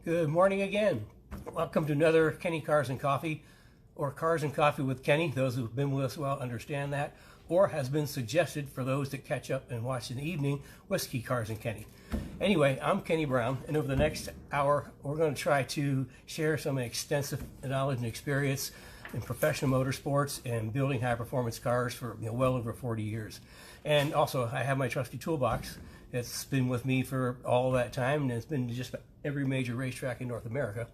Good morning again. Welcome to another Kenny Cars and Coffee, or Cars and Coffee with Kenny. Those who've been with us well understand that, or has been suggested for those that catch up and watch in the evening, Whiskey Cars and Kenny. Anyway, I'm Kenny Brown, and over the next hour, we're going to try to share some extensive knowledge and experience in professional motorsports and building high-performance cars for well over 40 years. And also, I have my trusty toolbox. It's been with me for all that time, and it's been to just about every major racetrack in North America.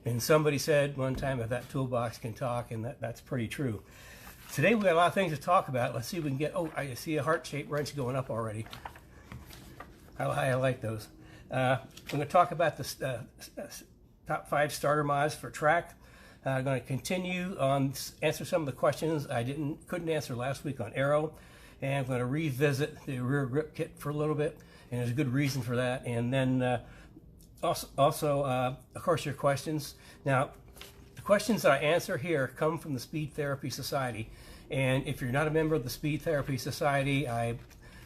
And somebody said one time, if that toolbox can talk, and that's pretty true. Today we got a lot of things to talk about. Let's see if we can get, oh, I see a heart-shaped wrench going up already. I like those. I'm going to talk about the top 5 starter mods for track. I'm going to continue on, answer some of the questions I couldn't answer last week on Aero. And I'm going to revisit the rear grip kit for a little bit, and there's a good reason for that. And then also, of course, your questions. Now, the questions that I answer here come from the Speed Therapy Society. And if you're not a member of the Speed Therapy Society, I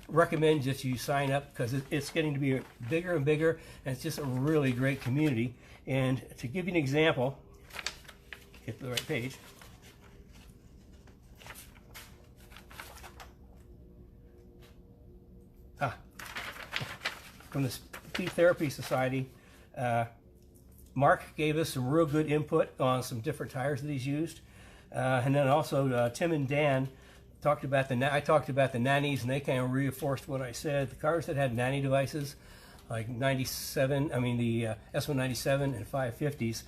recommend that you sign up, because it's getting to be bigger and bigger, and it's just a really great community. And to give you an example, hit the right page. From the Speed Therapy Society, Mark gave us some real good input on some different tires that he's used. And then also Tim and Dan talked about I talked about the nannies, and they kind of reinforced what I said. The cars that had nanny devices, like the S197 and 550s,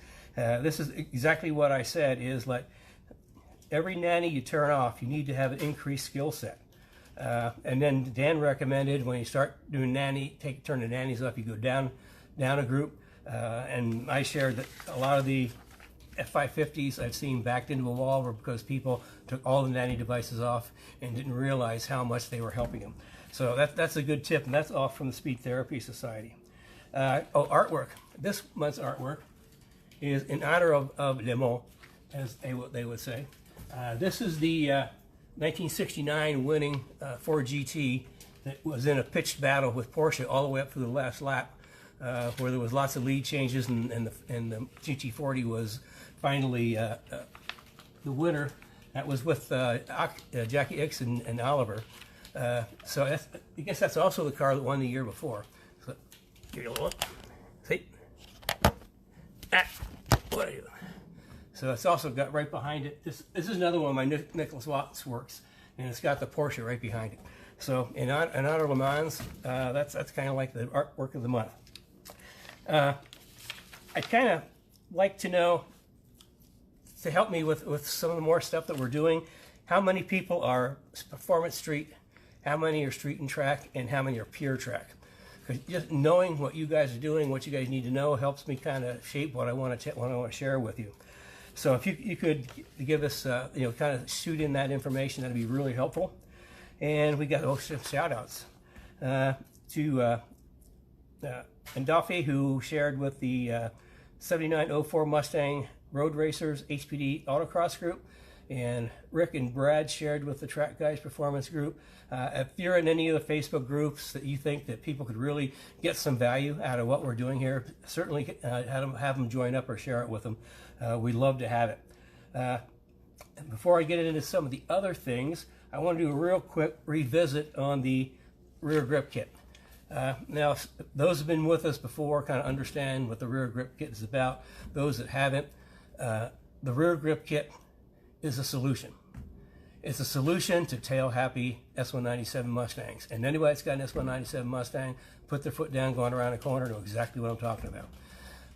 this is exactly what I said, is like every nanny you turn off, you need to have an increased skill set. And then Dan recommended when you start doing turn the nannies off, you go down a group. And I shared that a lot of the F550s I've seen backed into a wall were because people took all the nanny devices off and didn't realize how much they were helping them. So that's a good tip, and that's all from the Speed Therapy Society. Artwork. This month's artwork is in honor of Le Mans, as they would say. This is the 1969 winning Ford GT that was in a pitched battle with Porsche all the way up to the last lap, where there was lots of lead changes, and the GT40 was finally the winner. That was with Jackie Ickx and Oliver. So I guess that's also the car that won the year before. So give you a look. See? What are you? So it's also got right behind it. This is another one of my Nicholas Watts works, and it's got the Porsche right behind it. So in honor of Le Mans, that's kind of like the artwork of the month. I'd kind of like to know, to help me with some of the more stuff that we're doing, how many people are performance street, how many are street and track, and how many are pure track. Because just knowing what you guys are doing, what you guys need to know, helps me kind of shape what I want to share with you. So if you could give us, kind of shoot in that information, that'd be really helpful. And we got some shout outs to Ndafe, who shared with the 7904 Mustang Road Racers HPD Autocross group, and Rick and Brad shared with the Track Guys Performance group. If you're in any of the Facebook groups that you think that people could really get some value out of what we're doing here, certainly have them join up or share it with them. We'd love to have it. Before I get into some of the other things, I want to do a real quick revisit on the rear grip kit. Now, those who've been with us before kind of understand what the rear grip kit is about. Those that haven't, the rear grip kit is a solution. It's a solution to tail-happy S197 Mustangs. And anybody that's got an S197 Mustang, put their foot down going around a corner, know exactly what I'm talking about.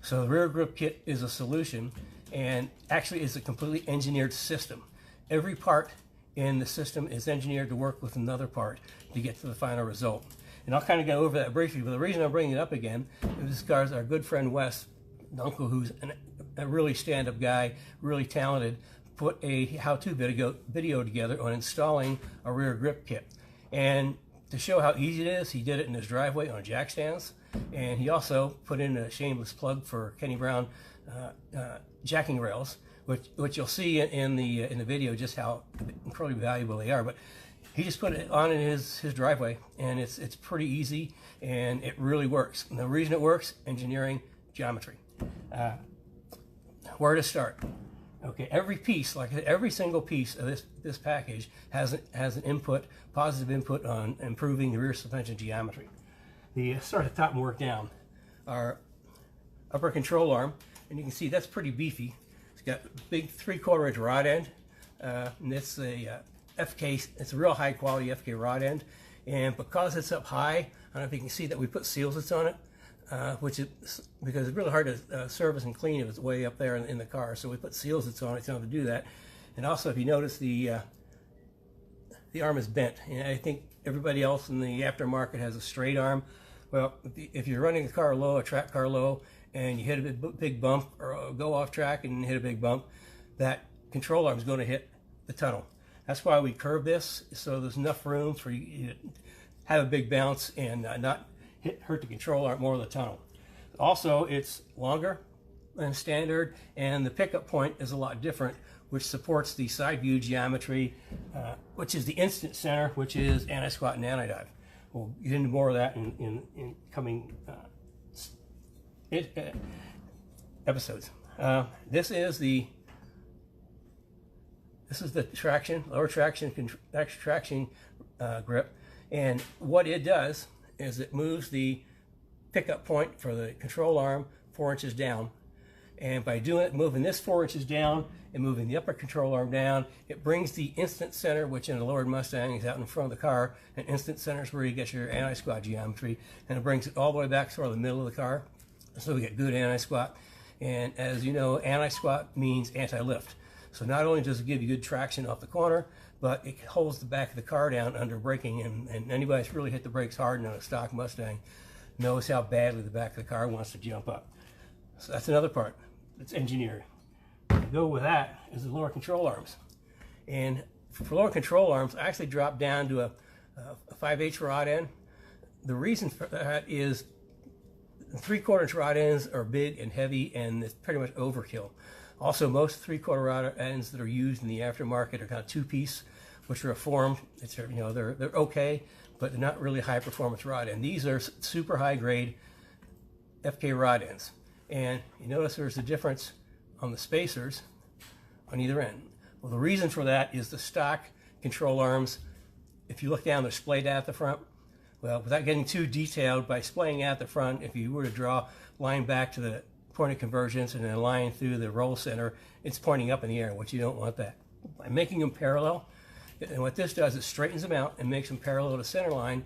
So the rear grip kit is a solution, and actually is a completely engineered system. Every part in the system is engineered to work with another part to get to the final result. And I'll kind of go over that briefly, but the reason I'm bringing it up again is because our good friend Wes, Uncle, who's a really stand-up guy, really talented, put a how-to video together on installing a rear grip kit. And to show how easy it is, he did it in his driveway on jack stands, and he also put in a shameless plug for Kenny Brown jacking rails, which you'll see in the video just how incredibly valuable they are. But he just put it on in his driveway, and it's pretty easy, and it really works. And the reason it works, engineering, geometry. Where to start? Okay, every piece, like every single piece of this package has an input, positive input on improving the rear suspension geometry. Start at the top and work down. Our upper control arm, and you can see that's pretty beefy. It's got a big 3/4 inch rod end, and it's a FK. It's a real high quality FK rod end, and because it's up high, I don't know if you can see that we put sealants on it. Which is because it's really hard to service and clean if it's way up there in the car. So we put sealants on it to do that. And also, if you notice, the arm is bent. And I think everybody else in the aftermarket has a straight arm. Well, if you're running a car low, a track car low, and you hit a big bump or go off track and hit a big bump, that control arm is going to hit the tunnel. That's why we curve this, so there's enough room for you to have a big bounce and not hurt the control arm more of the tunnel. Also, it's longer than standard, and the pickup point is a lot different, which supports the side view geometry, which is the instant center, which is anti-squat and anti-dive. We'll get into more of that in coming episodes. This is the traction, lower traction grip, and what it does is it moves the pickup point for the control arm 4 inches down. And by doing it, moving this 4 inches down and moving the upper control arm down, it brings the instant center, which in a lowered Mustang is out in front of the car. And instant center is where you get your anti-squat geometry. And it brings it all the way back to the middle of the car. So we get good anti-squat. And as you know, anti-squat means anti-lift. So not only does it give you good traction off the corner, but it holds the back of the car down under braking, and anybody that's really hit the brakes hard on a stock Mustang knows how badly the back of the car wants to jump up. So that's another part that's engineered. To go with that is the lower control arms. And for lower control arms, I actually dropped down to a 5/8 rod end. The reason for that is the 3/4 inch rod ends are big and heavy, and it's pretty much overkill. Also, most 3/4 rod ends that are used in the aftermarket are kind of two-piece, which are formed. It's, you know, they're okay, but they're not really high-performance rod end. These are super high-grade FK rod ends, and you notice there's a difference on the spacers on either end. Well, the reason for that is the stock control arms. If you look down, they're splayed out the front. Well, without getting too detailed, by splaying out the front, if you were to draw line back to the point of convergence and then a line through the roll center, it's pointing up in the air, which you don't want that. By making them parallel, and what this does is straightens them out and makes them parallel to center line.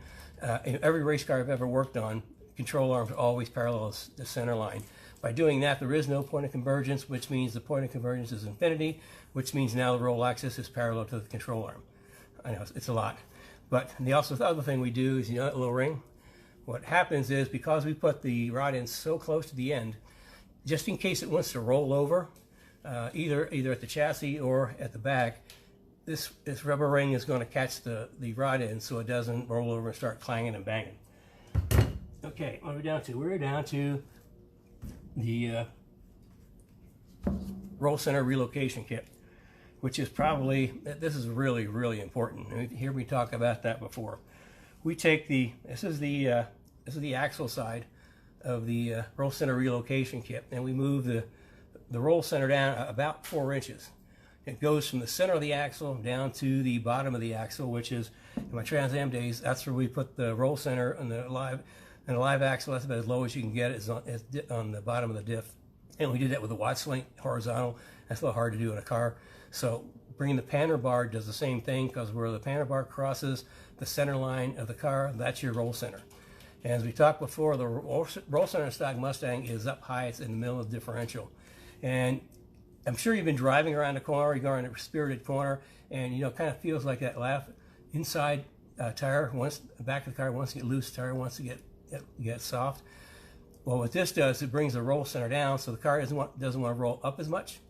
In every race car I've ever worked on, control arms are always parallel to the center line. By doing that, there is no point of convergence, which means the point of convergence is infinity, which means now the roll axis is parallel to the control arm. I know it's a lot, but the other thing we do is, you know, that little ring. What happens is, because we put the rod end so close to the end, just in case it wants to roll over, either at the chassis or at the back, this rubber ring is going to catch the rod end so it doesn't roll over and start clanging and banging. Okay, what are we down to? We're down to the roll center relocation kit, which is probably, this is really, really important. You hear me talk about that before. We take this is the axle side of the roll center relocation kit, and we move the roll center down about 4 inches. It goes from the center of the axle down to the bottom of the axle, which is, in my Trans Am days, that's where we put the roll center on the live axle. That's about as low as you can get it, on the bottom of the diff. And we did that with the Watts link horizontal. That's a little hard to do in a car. So bringing the panner bar does the same thing, because where the panner bar crosses the center line of the car, that's your roll center. And as we talked before, the roll center stock Mustang is up high. It's in the middle of the differential. And I'm sure you've been driving around a corner, you go around a spirited corner, and, you know, it kind of feels like that laugh inside tire, once the back of the car wants to get loose, tire wants to get soft. Well, what this does, it brings the roll center down, so the car doesn't want to roll up as much.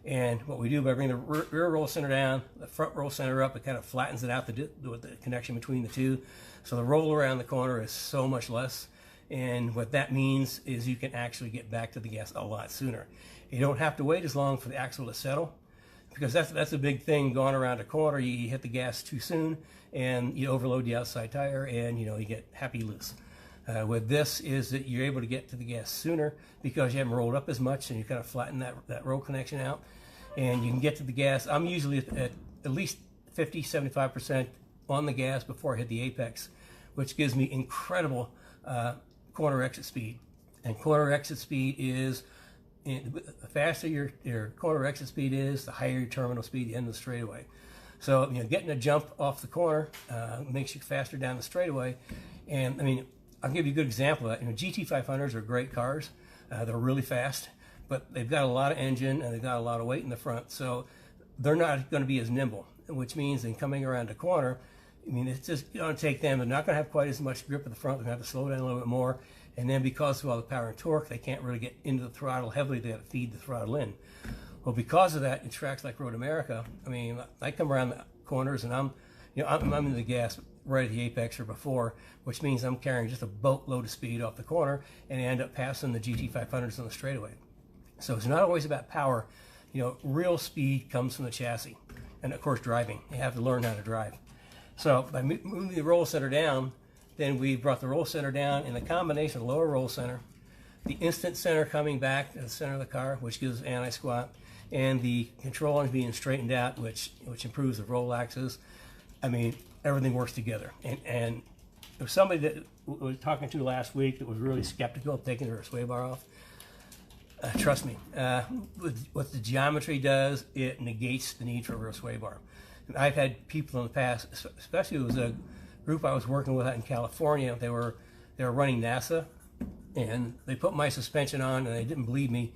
And what we do by bringing the rear roll center down, the front roll center up, it kind of flattens it out with the connection between the two. So the roll around the corner is so much less. And what that means is you can actually get back to the gas a lot sooner. You don't have to wait as long for the axle to settle, because that's a big thing going around a corner. You hit the gas too soon and you overload the outside tire, and, you know, you get happy loose. With this is that you're able to get to the gas sooner because you haven't rolled up as much and you kind of flatten that roll connection out. And you can get to the gas. I'm usually at least 50-75% on the gas before I hit the apex, which gives me incredible corner exit speed. And corner exit speed is, the faster your corner exit speed is, the higher your terminal speed at the end of the straightaway. So getting a jump off the corner makes you faster down the straightaway. And I mean, I'll give you a good example of that. GT500s are great cars. They're really fast, but they've got a lot of engine and they've got a lot of weight in the front, so they're not going to be as nimble, which means in coming around the corner, I mean, it's just going to take them. They're not going to have quite as much grip at the front. They're going to have to slow down a little bit more. And then because of all the power and torque, they can't really get into the throttle heavily. They got to feed the throttle in. Well, because of that, in tracks like Road America, I mean, I come around the corners and I'm in the gas right at the apex or before, which means I'm carrying just a boatload of speed off the corner and I end up passing the GT500s on the straightaway. So it's not always about power. Real speed comes from the chassis. And of course, driving. You have to learn how to drive. So by moving the roll center down, then we brought the roll center down in the combination of lower roll center, the instant center coming back to the center of the car, which gives anti-squat, and the control arms being straightened out, which improves the roll axis. I mean, everything works together. And there was somebody that we were talking to last week that was really skeptical of taking the rear sway bar off. Trust me, what the geometry does, it negates the need for a rear sway bar. And I've had people in the past, especially it was a group I was working with out in California. They were running NASA, and they put my suspension on, and they didn't believe me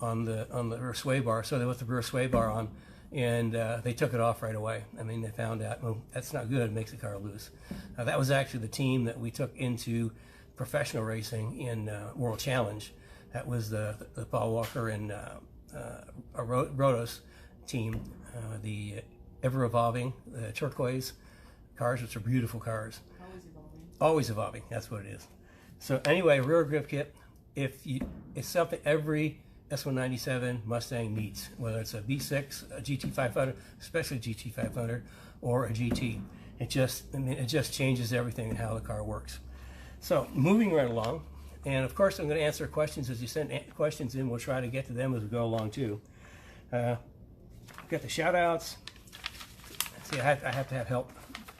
on the rear sway bar, so they put the rear sway bar on, and they took it off right away. I mean, they found out, well, that's not good. It makes the car loose. That was actually the team that we took into professional racing in World Challenge. That was the Paul Walker and Rodos team, the ever-evolving turquoise cars, which are beautiful cars. Always evolving. Always evolving, that's what it is. So anyway, rear grip kit, it's something every S197 Mustang needs, whether it's a V6, a GT500, especially GT500, or a GT. It just changes everything and how the got works. So moving right along, and of course I'm going to answer questions as you send questions in. We'll try to get to them as we go along too. Got the shout outs. See, I have to have help.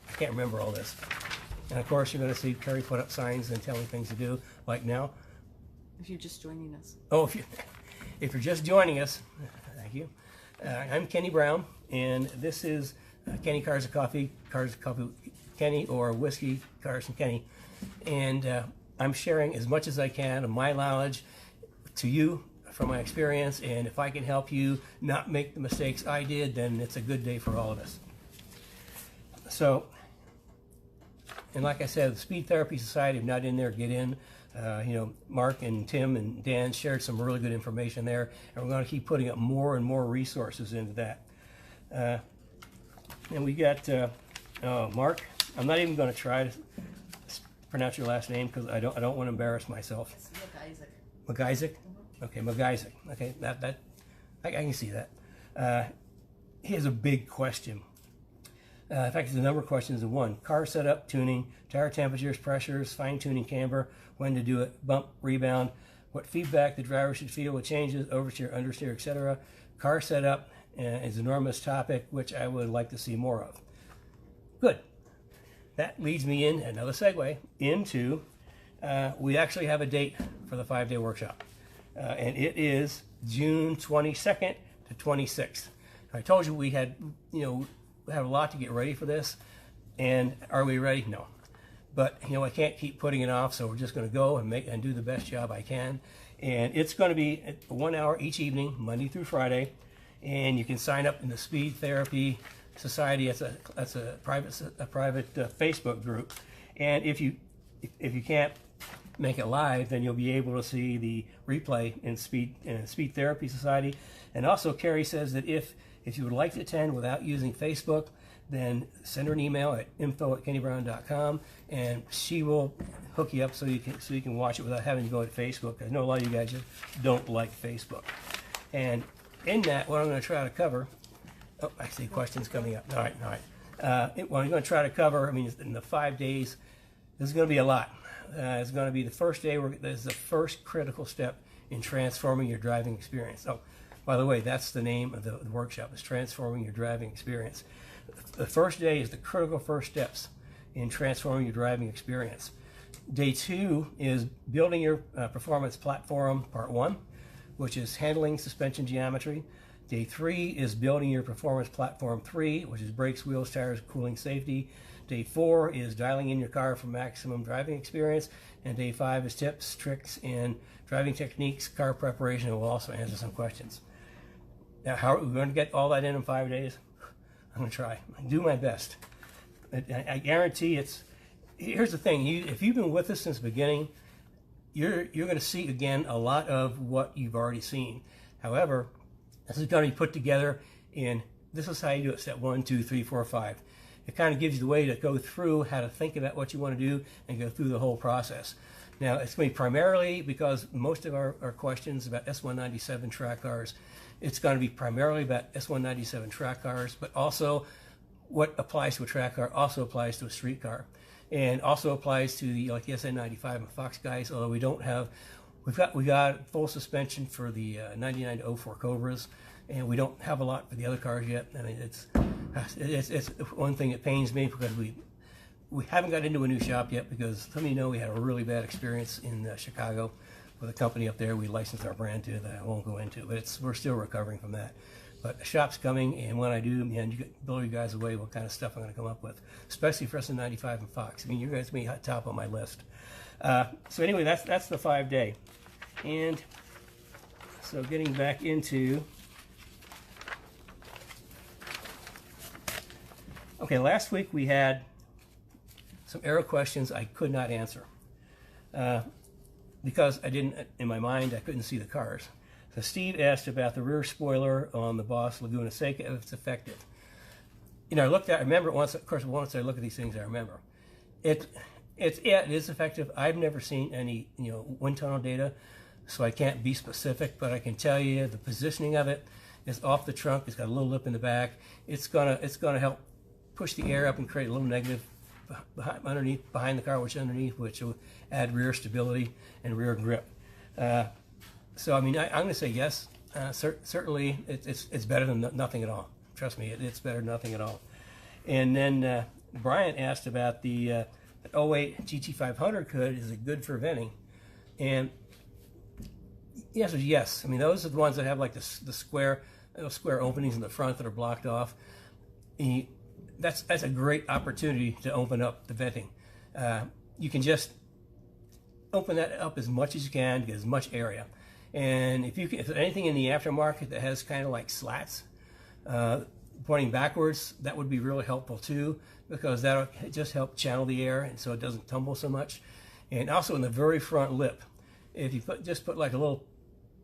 I can't remember all this. And of course you're going to see Kerry put up signs and telling things to do, like now. If you're just joining us. Oh, if you're just joining us, thank you. I'm Kenny Brown, and this is Kenny Cars of Coffee Kenny, or Whiskey Cars and Kenny. And I'm sharing as much as I can of my knowledge to you from my experience, and if I can help you not make the mistakes I did, then it's a good day for all of us. So, and like I said, the Speed Therapy Society, if not in there, get in. Mark and Tim and Dan shared some really good information there, and we're going to keep putting up more and more resources into that. And we got Mark. I'm not even going to try to pronounce your last name because I don't want to embarrass myself. It's McIsaac. McIsaac? Okay, McIsaac. Okay, I can see that. He has a big question. In fact, there's a number of questions in one. Car setup, tuning, tire temperatures, pressures, fine-tuning camber, when to do it, bump, rebound, what feedback the driver should feel with changes, oversteer, understeer, etc. Car setup is an enormous topic, which I would like to see more of. Good. That leads me in, another segue, into we actually have a date for the 5-day workshop. And it is June 22nd to 26th. I told you we had, we have a lot to get ready for this, and are we ready? No. But I can't keep putting it off, so we're just going to go and do the best job I can. And it's going to be 1 hour each evening, Monday through Friday, and you can sign up in the Speed Therapy Society. That's a private Facebook group, and if you can't make it live, then you'll be able to see the replay in Speed Therapy Society. And also, Carrie says that if you would like to attend without using Facebook, then send her an email at info@kennybrown.com, and she will hook you up so you can watch it without having to go to Facebook. I know a lot of you guys just don't like Facebook. And in that, what I'm going to try to cover, oh, I see questions coming up. All right. What I'm going to try to cover, in the 5 days, there's going to be a lot. is going to be the first day. This is the first critical step in transforming your driving experience. Oh, by the way, that's the name of the workshop, is Transforming Your Driving Experience. The first day is the critical first steps in transforming your driving experience. Day 2 is building your performance platform, part 1, which is handling suspension geometry. Day 3 is building your performance platform 3, which is brakes, wheels, tires, cooling, safety. Day 4 is dialing in your car for maximum driving experience. And day 5 is tips, tricks, and driving techniques, car preparation, and we'll also answer some questions. Now, how are we going to get all that in 5 days? I'm going to try. Do my best. I guarantee it's... Here's the thing. If you've been with us since the beginning, you're going to see, again, a lot of what you've already seen. However, this is going to be put together in, this is how you do it, step 1, 2, 3, 4, 5. It kind of gives you the way to go through how to think about what you want to do and go through the whole process. Now, it's going to be primarily, because most of our questions about S197 track cars, it's going to be primarily about S197 track cars, but also what applies to a track car also applies to a street car, and also applies to the S195 and Fox guys. Although we don't have, we got full suspension for the 99 to 04 Cobras, and we don't have a lot for the other cars yet. I mean, it's one thing that pains me, because we haven't got into a new shop yet, because some of you know we had a really bad experience in Chicago with a company up there we licensed our brand to that I won't go into, but we're still recovering from that. But the shop's coming, and when I do, man, you blow you guys away what kind of stuff I'm going to come up with, especially for S195 and Fox. I mean, you guys may be top on my list. So anyway, that's the 5-day. And so getting back into... Okay, last week we had some aero questions I could not answer because I didn't, in my mind, I couldn't see the cars. So Steve asked about the rear spoiler on the Boss Laguna Seca, if it's effective. You know, I remember it once. Of course, once I look at these things, I remember it. Yeah, it is effective. I've never seen any wind tunnel data, so I can't be specific. But I can tell you the positioning of it is off the trunk. It's got a little lip in the back. It's gonna help push the air up and create a little negative behind the car, which will add rear stability and rear grip. So I mean, I'm going to say yes. Certainly, it's better than nothing at all. Trust me, it's better than nothing at all. And then Brian asked about the 08 GT500 hood. Is it good for venting? And the answer is yes. I mean, those are the ones that have like the square openings in the front that are blocked off. And that's a great opportunity to open up the venting. You can just open that up as much as you can to get as much area. And if there's anything in the aftermarket that has kind of like slats pointing backwards, that would be really helpful too, because that'll just help channel the air and so it doesn't tumble so much. And also in the very front lip, if you just put like a little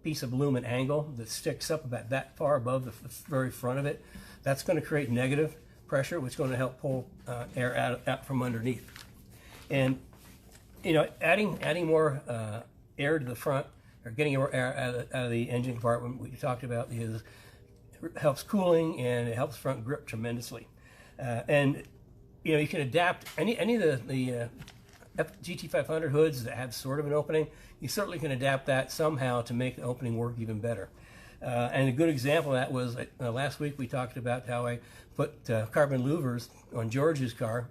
piece of aluminum angle that sticks up about that far above the very front of it, that's going to create negative pressure, which is going to help pull air out from underneath. And adding more air to the front, or getting more air out of the engine compartment, we talked about, helps cooling and it helps front grip tremendously. And you can adapt any of the GT500 hoods that have sort of an opening. You certainly can adapt that somehow to make the opening work even better. And a good example of that was last week we talked about how I put carbon louvers on George's car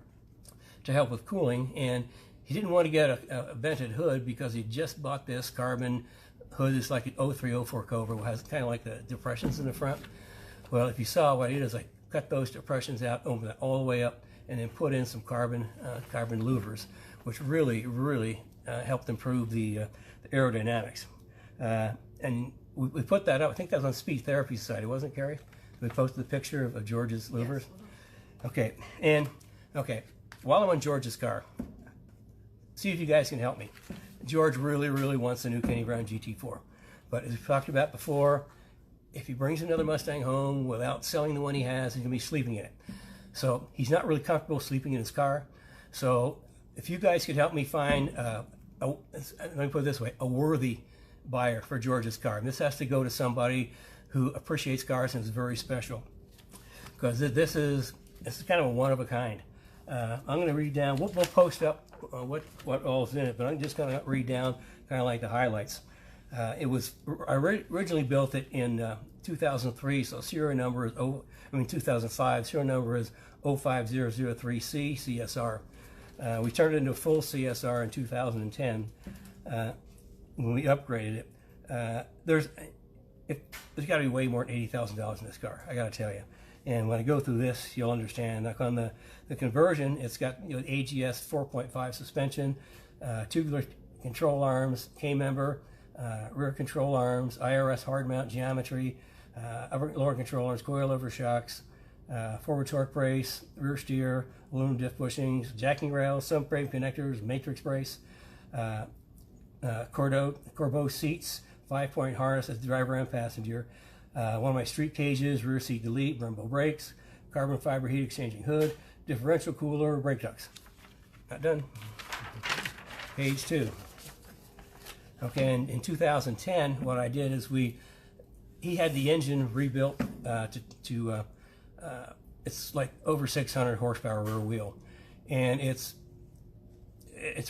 to help with cooling, and he didn't want to get a vented hood because he just bought this carbon hood. It's like an 03, 04 Cobra, which has kind of like the depressions in the front. Well, if you saw what I did is I cut those depressions out, open it all the way up, and then put in some carbon louvers, which really helped improve the aerodynamics. And we put that up. I think that was on Speed Therapy Society, wasn't it, Carrie? We posted the picture of George's louvers. Yes. Okay, while I'm on George's car, see if you guys can help me. George really wants a new Kenny Brown GT4. But as we talked about before, if he brings another Mustang home without selling the one he has, he's going to be sleeping in it. So he's not really comfortable sleeping in his car. So if you guys could help me find, let me put it this way, a worthy buyer for George's car. And this has to go to somebody who appreciates cars and is very special. Because this is kind of a one of a kind. I'm going to read down. We'll post up what all's in it, but I'm just going to read down kind of like the highlights. I originally built it in 2003, so serial number is 2005. Serial number is 05003C CSR. We turned it into a full CSR in 2010 when we upgraded it. There's got to be way more than $80,000 in this car, I got to tell you. And when I go through this, you'll understand. Like on the conversion, it's got AGS 4.5 suspension, tubular control arms, K-member, rear control arms, IRS hard mount geometry, upper lower control arms, coilover shocks, forward torque brace, rear steer, aluminum diff bushings, jacking rails, sump brake connectors, matrix brace, Corbeau seats, 5-point harness as driver and passenger, one of my street cages, rear seat delete, Brembo brakes, carbon fiber heat exchanging hood, differential cooler, brake ducts. Not done. Page 2. Okay, and in 2010, what I did is he had the engine rebuilt it's like over 600 horsepower rear wheel, and it's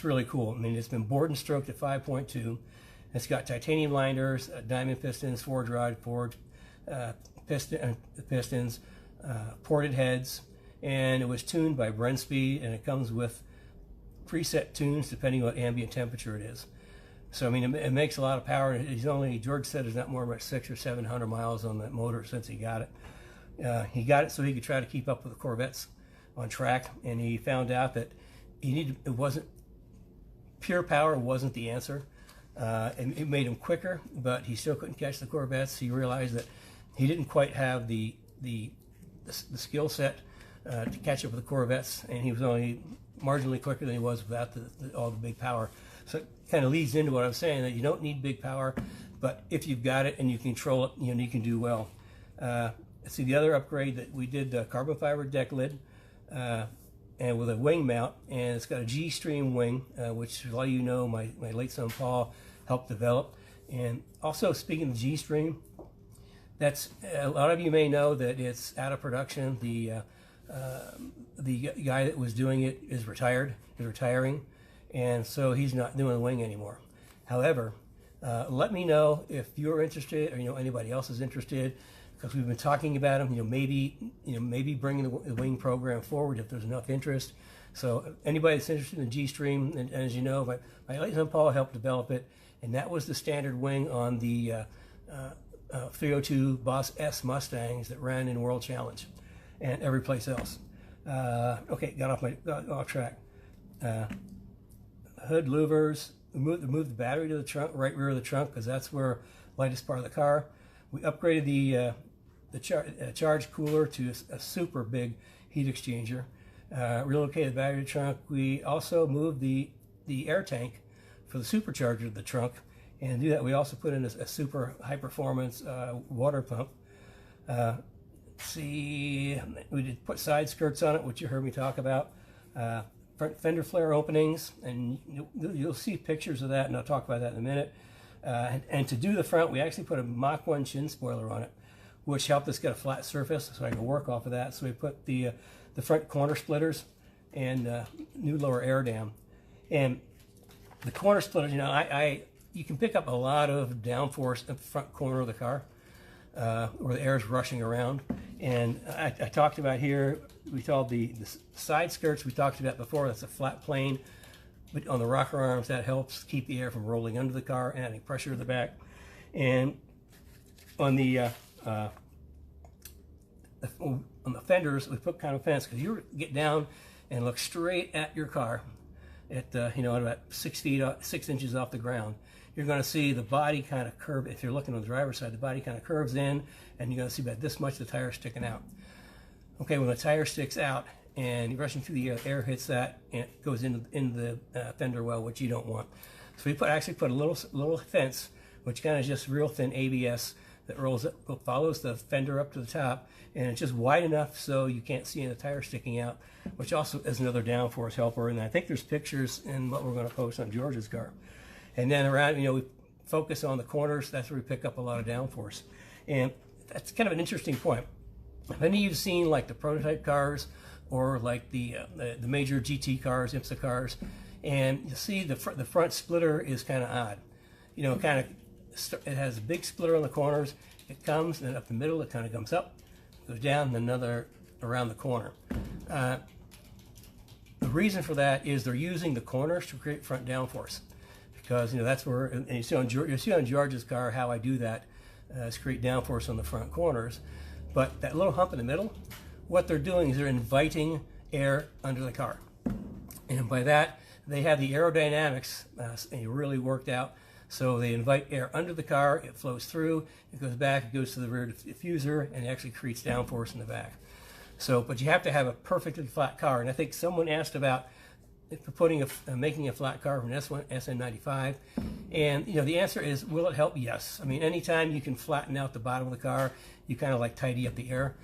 really cool. I mean, it's been bored and stroked at 5.2. It's got titanium liners, diamond pistons, forged rod, forged pistons, ported heads, and it was tuned by Brenspeed, and it comes with preset tunes depending on what ambient temperature it is. So I mean, it makes a lot of power. George said there's not more than 600 or 700 miles on that motor since he got it. He got it so he could try to keep up with the Corvettes on track, and he found out that it wasn't pure power wasn't the answer. And it made him quicker, but he still couldn't catch the Corvettes. He realized that he didn't quite have the skill set to catch up with the Corvettes, and he was only marginally quicker than he was without all the big power. So it kind of leads into what I'm saying, that you don't need big power, but if you've got it and you control it, you can do well. See, the other upgrade that we did, the carbon fiber deck lid, and with a wing mount, and it's got a G-Stream wing, which a lot of you know my late son Paul helped develop. And also, speaking of G-Stream, that's a lot of you may know that it's out of production. The guy that was doing it is retiring, and so he's not doing the wing anymore. However, let me know if you're interested, or anybody else is interested, because we've been talking about them. Maybe bringing the wing program forward if there's enough interest. So anybody that's interested in the G-Stream, and as you know, my late son Paul helped develop it, and that was the standard wing on the 302 Boss S Mustangs that ran in World Challenge and every place else. Okay, got off track. Hood louvers. Moved the battery to the trunk, right rear of the trunk, because that's where lightest part of the car. We upgraded the charge cooler to a super big heat exchanger. Relocated the battery to the trunk. We also moved the air tank for the supercharger to the trunk, and to do that we also put in a super high performance water pump. We did put side skirts on it, which you heard me talk about. Front fender flare openings, and you'll see pictures of that, and I'll talk about that in a minute. And to do the front, we actually put a Mach 1 chin spoiler on it, which helped us get a flat surface so I can work off of that. So we put the front corner splitters and new lower air dam. And the corner splitters, you can pick up a lot of downforce at the front corner of the car where the air is rushing around. And I talked about here, we called the side skirts we talked about before. That's a flat plane. But on the rocker arms, that helps keep the air from rolling under the car and adding pressure to the back. And on the fenders, we put kind of fence, because you get down and look straight at your car at about 6 inches off the ground. You're going to see the body kind of curve. If you're looking on the driver's side, the body kind of curves in, and you're going to see about this much of the tire sticking out. Okay, when the tire sticks out and you're rushing through the air hits that, and it goes into the fender well, which you don't want. So we actually put a little fence, which kind of just real thin ABS that follows the fender up to the top, and it's just wide enough so you can't see the tire sticking out, which also is another downforce helper. And I think there's pictures in what we're going to post on George's car. And then around, we focus on the corners. That's where we pick up a lot of downforce. And that's kind of an interesting point. If any of you've seen like the prototype cars or like the major GT cars, IMSA cars, and you see the front splitter is kind of odd. You know, it has a big splitter on the corners. It comes, and then up the middle, it kind of comes up, goes down, and another around the corner. The reason for that is they're using the corners to create front downforce, because, you know, that's where, and you see on George's car how I do that, is create downforce on the front corners. But that little hump in the middle, what they're doing is they're inviting air under the car, and by that they have the aerodynamics really worked out. So they invite air under the car, it flows through, it goes back, it goes to the rear diffuser, and it actually creates downforce in the back. So, but you have to have a perfectly flat car, and I think someone asked about making a flat car from an SN95, and you know, the answer is, will it help? Yes. I mean, anytime you can flatten out the bottom of the car, you kind of like tidy up the air.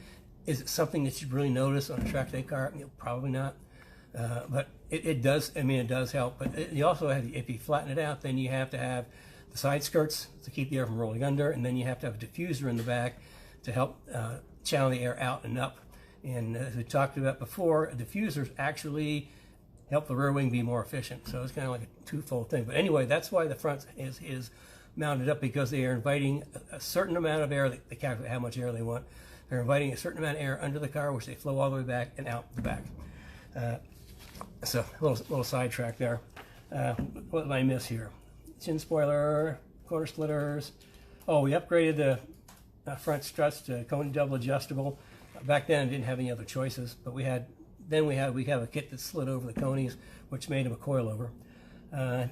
Is it something that you really notice on a track day car? You know, probably not. But it does. I mean, it does help. But you also have, if you flatten it out, then you have to have the side skirts to keep the air from rolling under, and then you have to have a diffuser in the back to help channel the air out and up. And as we talked about before, diffusers actually help the rear wing be more efficient. So it's kind of like a twofold thing. But anyway, that's why the front is mounted up, because they are inviting a certain amount of air. They calculate how much air they want. They're inviting a certain amount of air under the car, which they flow all the way back and out the back. So a little sidetrack there. What did I miss here? Chin spoiler, corner splitters. Oh, we upgraded the front struts to cone double adjustable. Back then, I didn't have any other choices, but we have a kit that slid over the conies, which made them a coilover.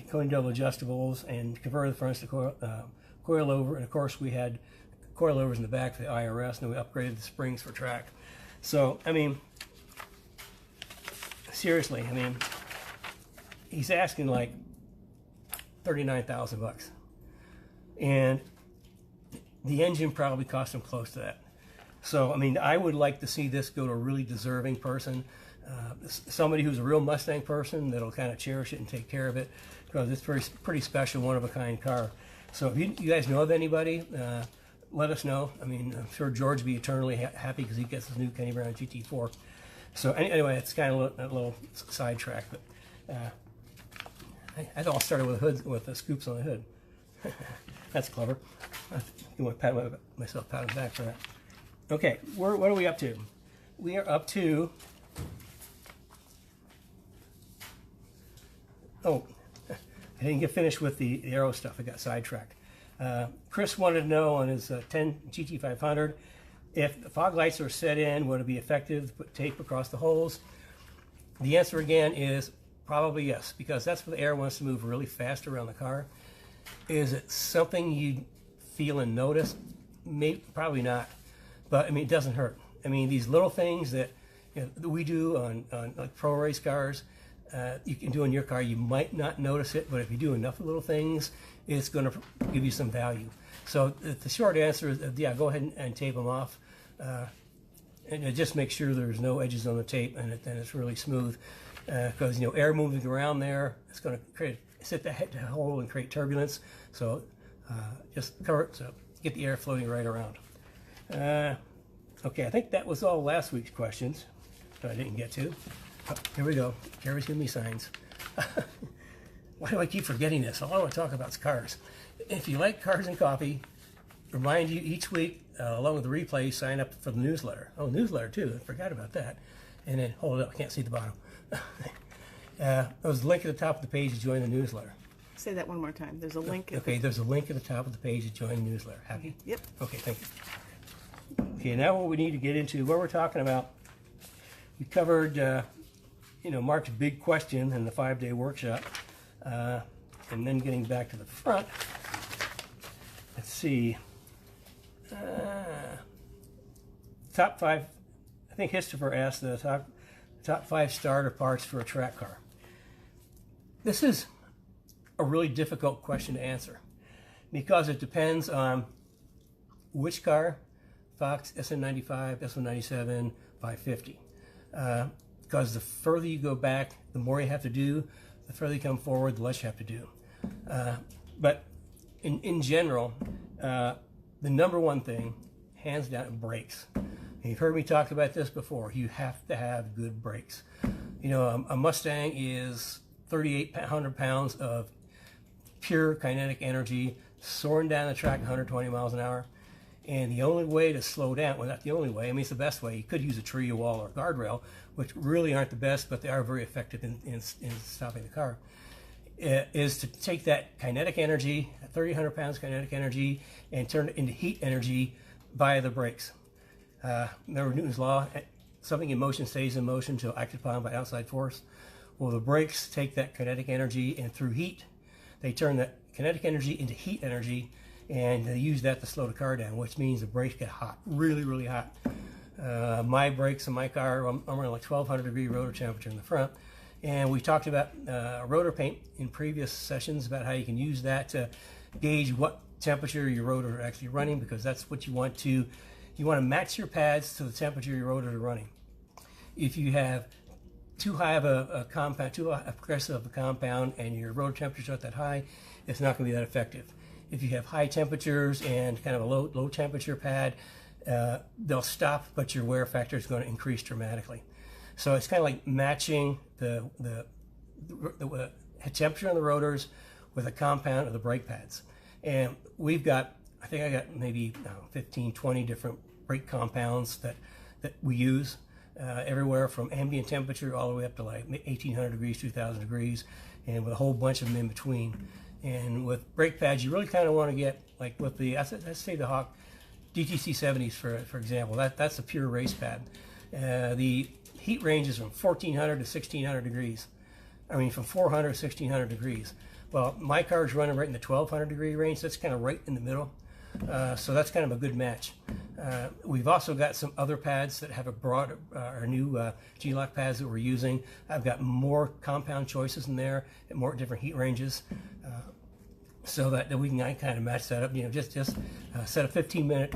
Cone double adjustables, and converted the fronts to coilover. And of course, we had coilovers in the back for the IRS, and then we upgraded the springs for track. So, I mean, seriously, I mean, he's asking like $39,000 bucks, and the engine probably cost him close to that. So, I mean, I would like to see this go to a really deserving person, somebody who's a real Mustang person that'll kind of cherish it and take care of it, because it's pretty special, one-of-a-kind car. So if you guys know of anybody, let us know. I mean, I'm sure George will be eternally happy because he gets his new Kenny Brown GT4. So anyway, it's kind of a little sidetrack, but it all started with hoods, with the scoops on the hood. That's clever. I want to pat myself on the back for that. Okay, what are we up to? We are up to, oh, I didn't get finished with the aero stuff. I got sidetracked. Chris wanted to know on his 10 GT500 if the fog lights are set in, would it be effective to put tape across the holes? The answer again is probably yes, because that's where the air wants to move really fast around the car. Is it something you feel and notice? Maybe, probably not. But I mean, it doesn't hurt. I mean, these little things that, you know, that we do on like pro race cars, you can do in your car. You might not notice it, but if you do enough little things, it's going to give you some value. So the short answer is, yeah, go ahead and tape them off, and just make sure there's no edges on the tape, and it's really smooth, because you know, air moving around there, it's going to sit the hole and create turbulence. So just cover it, so get the air floating right around. Okay, I think that was all last week's questions that I didn't get to. Oh, here we go. Gary's giving me signs. Why do I keep forgetting this? All I want to talk about is cars. If you like cars and coffee, remind you each week, along with the replay, sign up for the newsletter. Oh, newsletter too. I forgot about that. And then, hold it up. I can't see the bottom. There's a link at the top of the page to join the newsletter. Say that one more time. There's a link. Okay, there's a link at the top of the page to join the newsletter. Happy? Yep. Okay, thank you. Okay, now what we need to get into, what we're talking about, we covered, you know, Mark's big question in the 5-day workshop, and then getting back to the front. Let's see. Top 5, I think Christopher asked the top 5 starter parts for a track car. This is a really difficult question to answer, because it depends on which car, Fox, SN95, S197, 550. Because the further you go back, the more you have to do. The further you come forward, the less you have to do. But in general, the number one thing, hands down, brakes. And you've heard me talk about this before. You have to have good brakes. You know, a Mustang is 3,800 pounds of pure kinetic energy soaring down the track 120 miles an hour. And the only way to slow down, well, not the only way, I mean, it's the best way. You could use a tree, a wall, or a guardrail, which really aren't the best, but they are very effective in stopping the car, is to take that kinetic energy, 3,800 pounds kinetic energy, and turn it into heat energy via the brakes. Remember Newton's law, something in motion stays in motion until acted upon by outside force. Well, the brakes take that kinetic energy, and through heat, they turn that kinetic energy into heat energy, and they use that to slow the car down, which means the brakes get hot, really, really hot. My brakes in my car, I'm running like 1,200 degree rotor temperature in the front, and we talked about rotor paint in previous sessions about how you can use that to gauge what temperature your rotor are actually running, because that's what you want to match your pads to the temperature your rotors are running. If you have too high of a compound, too aggressive of a compound, and your rotor temperature's not that high, it's not going to be that effective. If you have high temperatures and kind of a low temperature pad, they'll stop, but your wear factor is going to increase dramatically. So it's kind of like matching the temperature on the rotors with a compound of the brake pads. And we've got, I think I got maybe 15, 20 different brake compounds that we use, everywhere from ambient temperature all the way up to like 1,800 degrees, 2,000 degrees, and with a whole bunch of them in between. And with brake pads, you really kind of want to get, like with the, let's say the Hawk DTC 70s, for example, that's a pure race pad. The heat range is from 1,400 to 1,600 degrees. I mean, from 400 to 1,600 degrees. Well, my car is running right in the 1,200 degree range. That's kind of right in the middle. So that's kind of a good match. We've also got some other pads that have a broad, our new G-Lock pads that we're using. I've got more compound choices in there and more different heat ranges, so that we can kind of match that up. You know, just set a 15-minute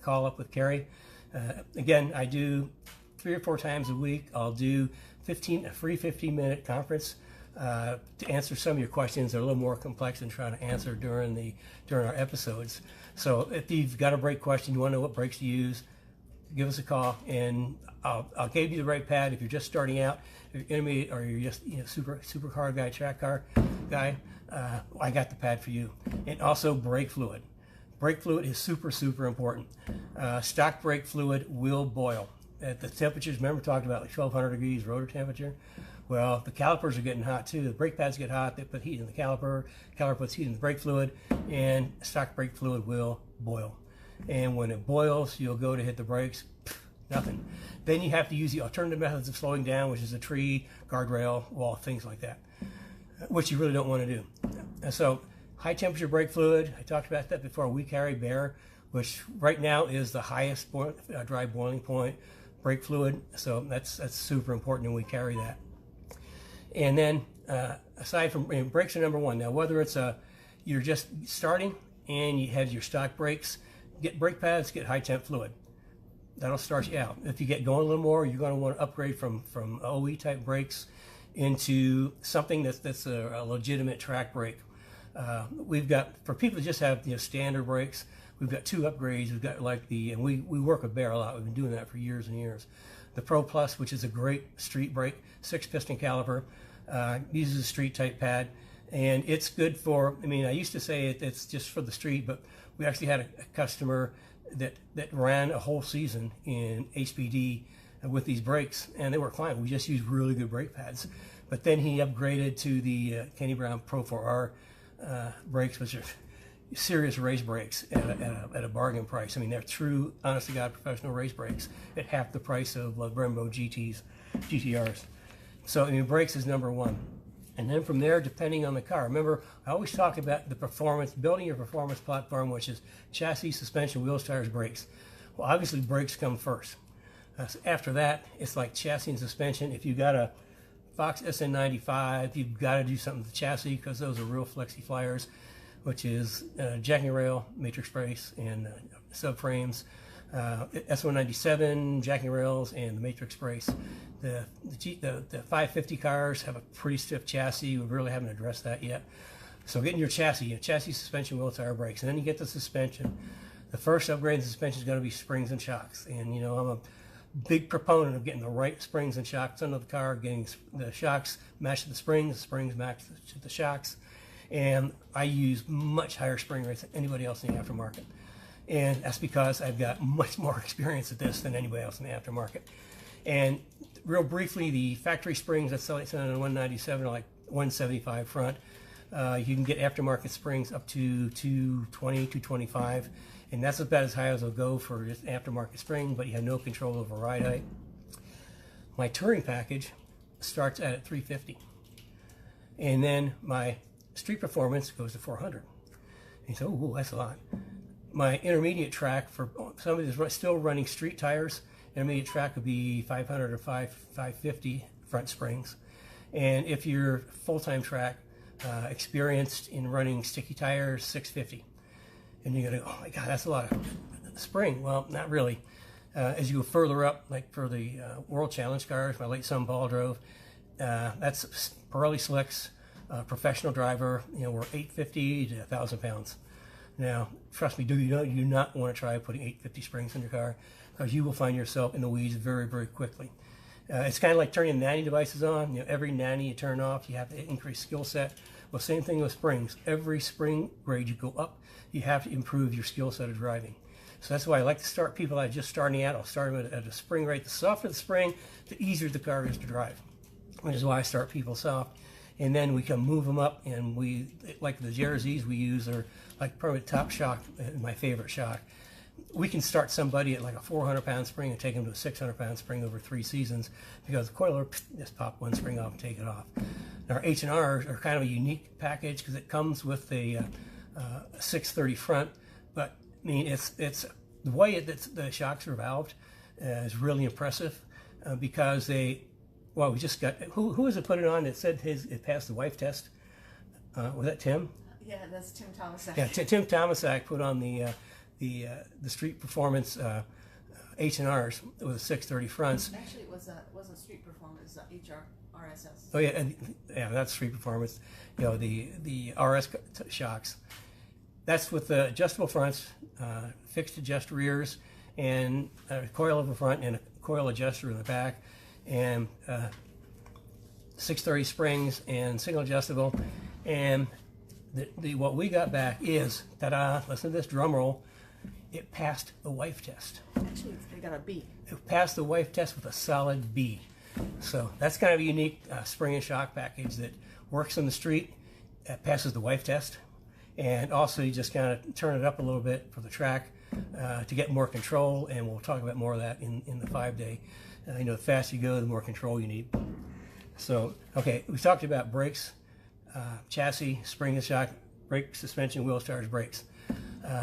call up with Carrie. Again, I do 3 or 4 times a week. I'll do a free 15-minute conference to answer some of your questions that are a little more complex than trying to answer during our episodes. So if you've got a brake question, you want to know what brakes to use, give us a call, and I'll give you the right pad. If you're just starting out, if you're intermediate, or you're just super car guy, track car guy, I got the pad for you. And also brake fluid. Brake fluid is super important. Stock brake fluid will boil at the temperatures. Remember, we talked about like 1,200 degrees rotor temperature. Well, the calipers are getting hot too. The brake pads get hot. They put heat in the caliper. Caliper puts heat in the brake fluid, and stock brake fluid will boil. And when it boils, you'll go to hit the brakes, nothing. Then you have to use the alternative methods of slowing down, which is a tree, guardrail, wall, things like that, which you really don't want to do. And so high temperature brake fluid, I talked about that before. We carry Bear, which right now is the highest dry boiling point brake fluid. So that's super important, and we carry that. And then aside from brakes are number one. Now, whether it's you're just starting and you have your stock brakes, get brake pads, get high temp fluid. That'll start you out. If you get going a little more, you're going to want to upgrade from OE type brakes into something that's a legitimate track brake. We've got, for people that just have standard brakes, we've got 2 upgrades. We've got like and we work with Bear a lot. We've been doing that for years and years. The Pro Plus, which is a great street brake, 6-piston caliper, uses a street type pad, and it's good for, I mean, I used to say it's just for the street, but we actually had a customer that ran a whole season in HPD with these brakes, and they were fine. We just used really good brake pads. But then he upgraded to the Kenny Brown Pro 4R brakes, which are serious race brakes at a bargain price. I mean, they're true, honest to God, professional race brakes at half the price of Brembo GTRs. So, I mean, brakes is number one. And then from there, depending on the car. Remember, I always talk about the performance, building your performance platform, which is chassis, suspension, wheels, tires, brakes. Well, obviously, brakes come first. So after that, it's like chassis and suspension. If you got a Fox SN95, you've got to do something with the chassis, because those are real flexi flyers, which is jacking rail, matrix brace, and subframes. S197 jacking rails and the matrix brace. The 550 cars have a pretty stiff chassis. We really haven't addressed that yet. So getting your chassis suspension, wheel, tire, brakes, and then you get the suspension. the first upgrade in suspension is going to be springs and shocks. And, you know, I'm a big proponent of getting the right springs and shocks under the car, getting the shocks matched to the springs matched to the shocks. And I use much higher spring rates than anybody else in the aftermarket. And that's because I've got much more experience at this than anybody else in the aftermarket. And real briefly, the factory springs that's selling on a 197 are like 175 front. You can get aftermarket springs up to 220, 225, and that's about as high as it'll go for just aftermarket spring, but you have no control over ride height. My touring package starts at 350, and then my street performance goes to 400. And you say, oh, that's a lot. My intermediate track, for somebody that's still running street tires, intermediate track would be 500 or 550 front springs. And if you're full-time track, experienced in running sticky tires, 650. And you're gonna go, oh my God, that's a lot of spring. Well, not really. As you go further up, like for the World Challenge cars, my late son Paul drove, that's Pirelli slicks, professional driver, you know, we're 850 to 1,000 pounds. Now, trust me, you do not want to try putting 850 springs in your car, because you will find yourself in the weeds very, very quickly. It's kind of like turning nanny devices on. You know, every nanny you turn off, you have to increase skill set. Well, same thing with springs. Every spring grade you go up, you have to improve your skill set of driving. So that's why I like to start people that are just starting out. I'll start them at a spring rate. The softer the spring, the easier the car is to drive. Which is why I start people soft. And then we can move them up, and we, like the JRZs we use are like probably top shock, my favorite shock. We can start somebody at like a 400-pound spring and take them to a 600-pound spring over 3 seasons, because the coiler just pop one spring off and take it off. Now, our H&Rs are kind of a unique package because it comes with a 630 front, but I mean it's the way the shocks are valved is really impressive, because well, we just got, who was it put it on that said it passed the wife test? Was that Tim? Yeah, that's Tim Thomasak. Yeah, Tim Thomasak put on the street performance H&Rs with the 630 fronts. Actually, it wasn't street performance, RSS. Oh yeah, yeah, that's street performance. You know, the RS shocks. That's with the adjustable fronts, fixed adjust rears, and a coil over front and a coil adjuster in the back, and 630 springs and single adjustable. And what we got back is, ta-da, listen to this drum roll, it passed the wife test. Actually, they got a B. It passed the wife test with a solid B. So that's kind of a unique spring and shock package that works on the street, passes the wife test, and also you just kind of turn it up a little bit for the track to get more control, and we'll talk about more of that in the 5-day. You know, the faster you go, the more control you need. So, okay, we talked about brakes, chassis, spring and shock, brake, suspension, wheel starters, brakes.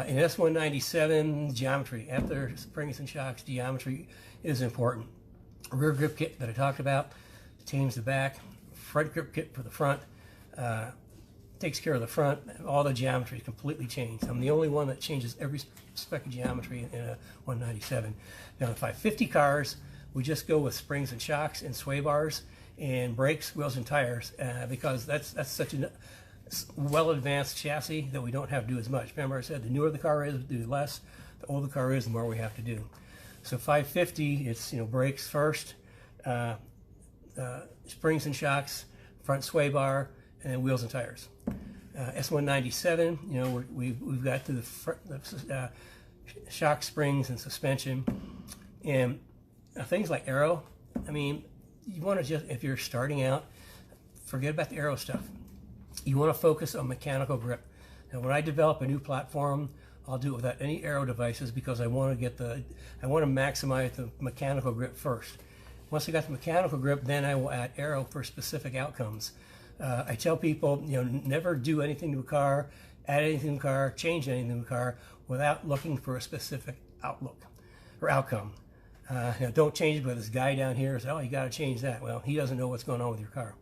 In S197, geometry, after springs and shocks, geometry is important. Rear grip kit that I talked about tames the back. Front grip kit for the front takes care of the front. All the geometry is completely changed. I'm the only one that changes every spec of geometry in a 197. Now, in 550 cars, we just go with springs and shocks and sway bars and brakes, wheels, and tires, because that's such a well-advanced chassis that we don't have to do as much. Remember I said the newer the car is, we do less. The older the car is, the more we have to do. So 550, it's, you know, brakes first, springs and shocks, front sway bar, and wheels and tires. S197, you know, we've got the shock, springs, and suspension. And things like aero, I mean, you want to just, if you're starting out, forget about the aero stuff. You want to focus on mechanical grip. Now, when I develop a new platform, I'll do it without any aero devices, because I want to maximize the mechanical grip first. Once I got the mechanical grip, then I will add aero for specific outcomes. I tell people, you know, never do anything to a car, add anything to a car, change anything to a car without looking for a specific outlook or outcome. You know, don't change it, but this guy down here says, oh, you got to change that. Well, he doesn't know what's going on with your car.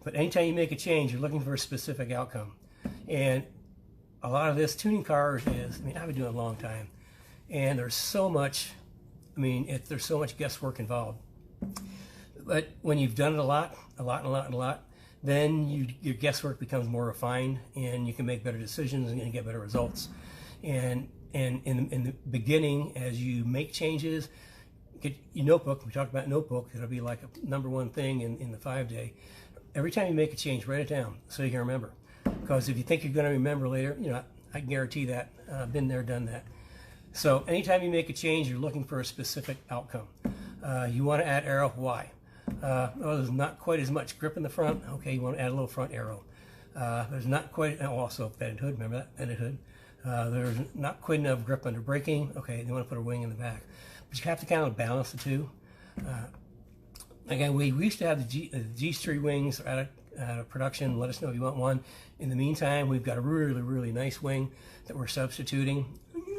But anytime you make a change, you're looking for a specific outcome. And a lot of this tuning cars is, I mean, I've been doing it a long time, and there's so much, I mean, there's so much guesswork involved. But when you've done it a lot, then your guesswork becomes more refined, and you can make better decisions and get better results. And And in the beginning, as you make changes, get your notebook. We talked about notebook. It'll be like a #1 thing in the 5-day. Every time you make a change, write it down so you can remember. Because if you think you're going to remember later, I can guarantee that. I've been there, done that. So anytime you make a change, you're looking for a specific outcome. You want to add arrow, why? There's not quite as much grip in the front. Okay, you want to add a little front arrow. There's not quite, also vented hood, remember that, vented hood. There's not quite enough grip under braking. Okay, you want to put a wing in the back. But you have to kind of balance the two. Again, we used to have the G3 wings out of production. Let us know if you want one. In the meantime, we've got a really, really nice wing that we're substituting.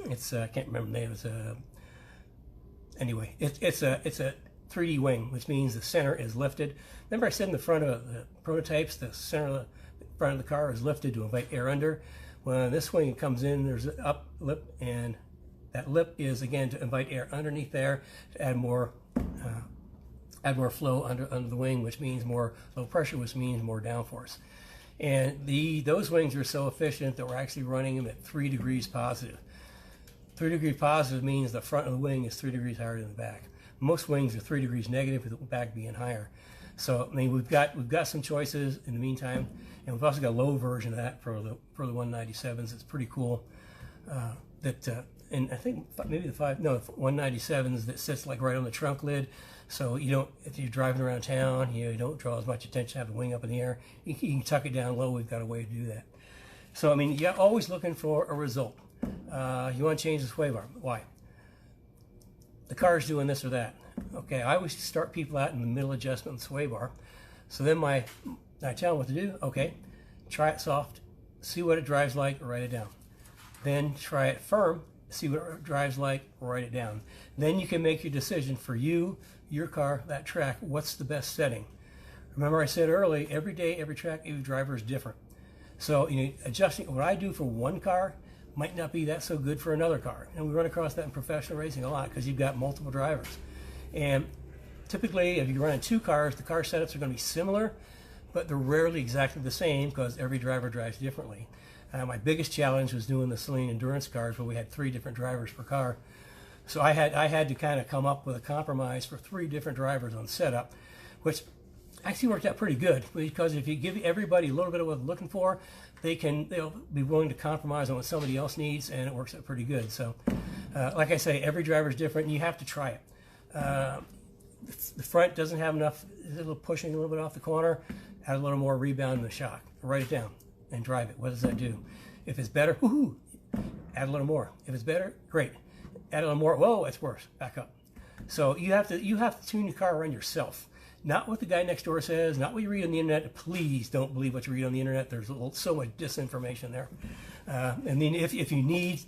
It's I can't remember the name. It's anyway. It's a 3D wing, which means the center is lifted. Remember I said in the front of the prototypes, the center of the front of the car is lifted to invite air under. When this wing comes in, there's an up lip, and that lip is again to invite air underneath there to add more flow under the wing, which means more low pressure, which means more downforce. And those wings are so efficient that we're actually running them at 3 degrees positive. 3 degrees positive means the front of the wing is 3 degrees higher than the back. Most wings are 3 degrees negative, with the back being higher. So I mean, we've got some choices in the meantime, and we've also got a low version of that for the 197s. It's pretty cool. And I think maybe the 197s that sits like right on the trunk lid, so you don't, if you're driving around town, you don't draw as much attention to have the wing up in the air. You can tuck it down low. We've got a way to do that. So I mean, you're always looking for a result. You want to change the sway bar. Why? The car's doing this or that. Okay, I always start people out in the middle adjustment of the sway bar. So then I tell them what to do. Okay, try it soft, see what it drives like, write it down. Then try it firm, see what it drives like, write it down. Then you can make your decision for you, your car, that track, what's the best setting. Remember I said earlier, every day, every track, every driver is different. So adjusting what I do for one car might not be that so good for another car. And we run across that in professional racing a lot because you've got multiple drivers. And typically, if you're running 2 cars, the car setups are going to be similar, but they're rarely exactly the same because every driver drives differently. My biggest challenge was doing the Saleen endurance cars where we had 3 different drivers per car. So I had to kind of come up with a compromise for 3 different drivers on setup, which actually worked out pretty good, because if you give everybody a little bit of what they're looking for, they'll be willing to compromise on what somebody else needs, and it works out pretty good. So like I say, every driver is different, and you have to try it. The front doesn't have enough, it's a little pushing a little bit off the corner, add a little more rebound in the shock. Write it down and drive it. What does that do? If it's better, woohoo, add a little more. If it's better, great. Add a little more, whoa, it's worse, back up. So you have to tune your car around yourself. Not what the guy next door says, not what you read on the internet. Please don't believe what you read on the internet. There's so much disinformation there. And then if you need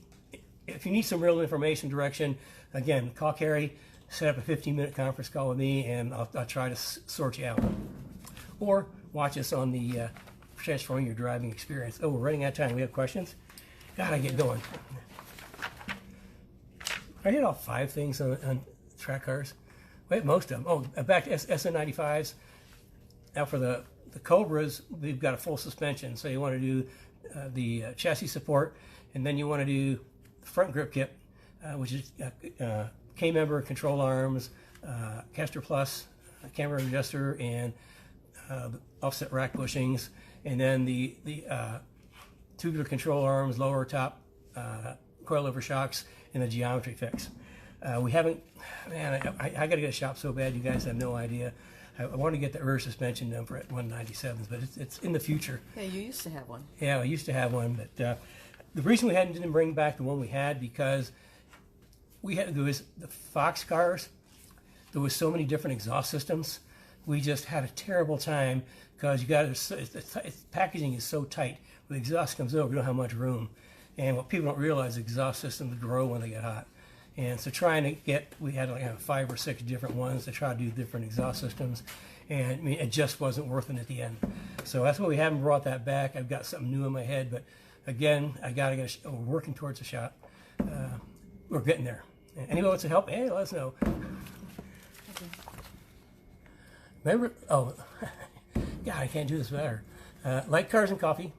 some real information direction, again, call Carrie, set up a 15-minute conference call with me, and I'll try to sort you out. Or watch us on the Transforming Your Driving Experience. Oh, we're running out of time. We have questions? Gotta get going. I hit all 5 things on track cars. Wait, most of them. Oh, back to S195s. Now for the Cobras, we've got a full suspension. So you want to do the chassis support, and then you want to do the front grip kit, which is K-member, control arms, Caster Plus, camber adjuster, and offset rack bushings, and then the tubular control arms, lower top coilover shocks, and the geometry fix. We haven't, man, I got to get a shop so bad, you guys have no idea. I want to get the rear suspension done for 197s, but it's in the future. Yeah, you used to have one. Yeah, I used to have one, but the reason we didn't bring back the one we had, because there was the Fox cars, there was so many different exhaust systems. We just had a terrible time because packaging is so tight. When the exhaust comes over, you don't have much room. And what people don't realize, exhaust systems grow when they get hot. And so we had like 5 or 6 different ones to try to do different exhaust systems. And I mean, it just wasn't worth it at the end. So that's why we haven't brought that back. I've got something new in my head, but again, we're working towards a shot. We're getting there. Anybody wants to help? Hey, let us know. Okay. Remember, God, I can't do this better. Like cars and coffee.